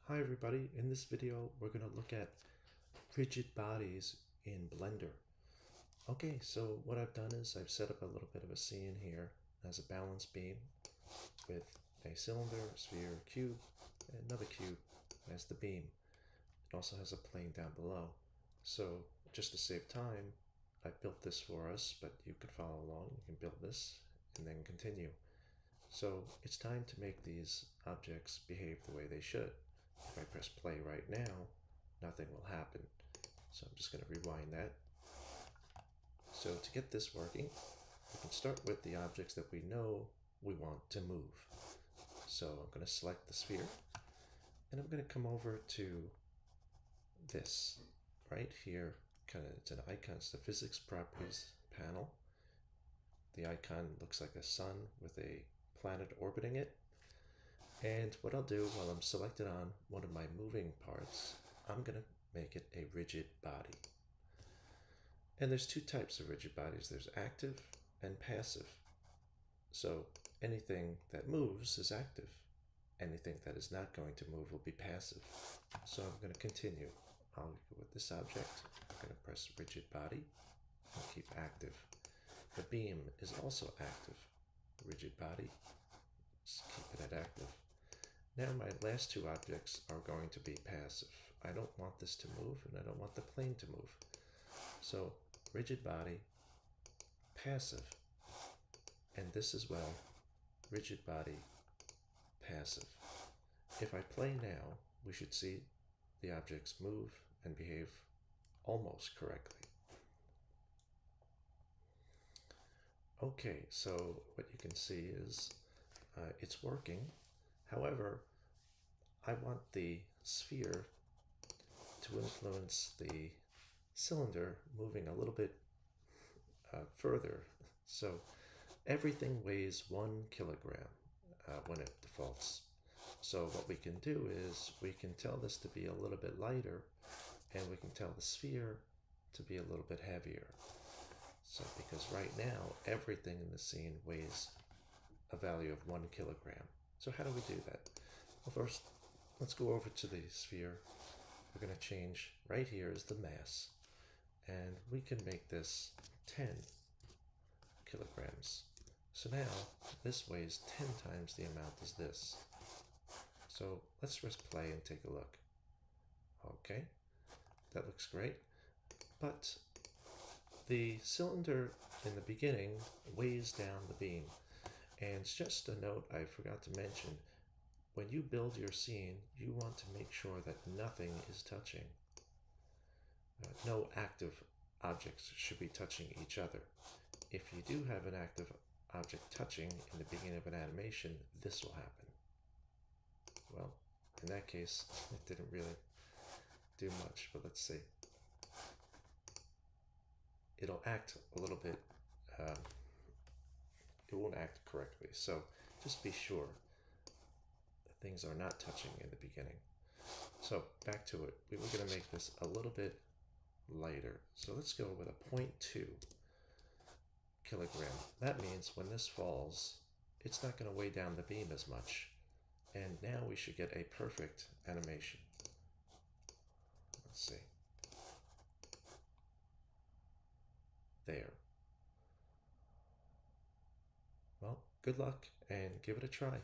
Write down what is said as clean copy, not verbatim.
Hi everybody, in this video we're going to look at rigid bodies in Blender. Okay, so what I've done is I've set up a little bit of a scene here as a balance beam with a cylinder, sphere, cube, and another cube as the beam. It also has a plane down below. So just to save time, I built this for us, but you could follow along. You can build this and then continue. So it's time to make these objects behave the way they should. If I press play right now, nothing will happen. So I'm just going to rewind that. So to get this working, we can start with the objects that we know we want to move. So I'm going to select the sphere, and I'm going to come over to this right here. It's an icon, it's the physics properties panel. The icon looks like a sun with a planet orbiting it. And what I'll do while I'm selected on one of my moving parts, I'm going to make it a rigid body. And there's two types of rigid bodies. There's active and passive. So anything that moves is active. Anything that is not going to move will be passive. So I'm going to continue. I'll go with this object. I'm going to press rigid body and keep active. The beam is also active. Rigid body, just keep it at active. Now my last two objects are going to be passive. I don't want this to move and I don't want the plane to move. So rigid body, passive, and this as well, rigid body, passive. If I play now, we should see the objects move and behave almost correctly. Okay, so what you can see is it's working. However, I want the sphere to influence the cylinder moving a little bit further. So everything weighs 1 kilogram when it defaults. So what we can do is we can tell this to be a little bit lighter, and we can tell the sphere to be a little bit heavier. So because right now everything in the scene weighs a value of 1 kilogram. So how do we do that? Well, first, let's go over to the sphere. We're going to change, right here is the mass, and we can make this 10 kilograms. So now this weighs 10 times the amount as this. So let's press play and take a look. Okay, that looks great. But the cylinder in the beginning weighs down the beam. And just a note I forgot to mention, when you build your scene, you want to make sure that nothing is touching. No active objects should be touching each other. If you do have an active object touching in the beginning of an animation, this will happen. Well, in that case, it didn't really do much, but let's see. It'll act a little bit, it won't act correctly. So just be sure that things are not touching in the beginning. So back to it. We were going to make this a little bit lighter. So let's go with a 0.2 kilogram. That means when this falls, it's not going to weigh down the beam as much. And now we should get a perfect animation. Let's see. There. Well, good luck and give it a try.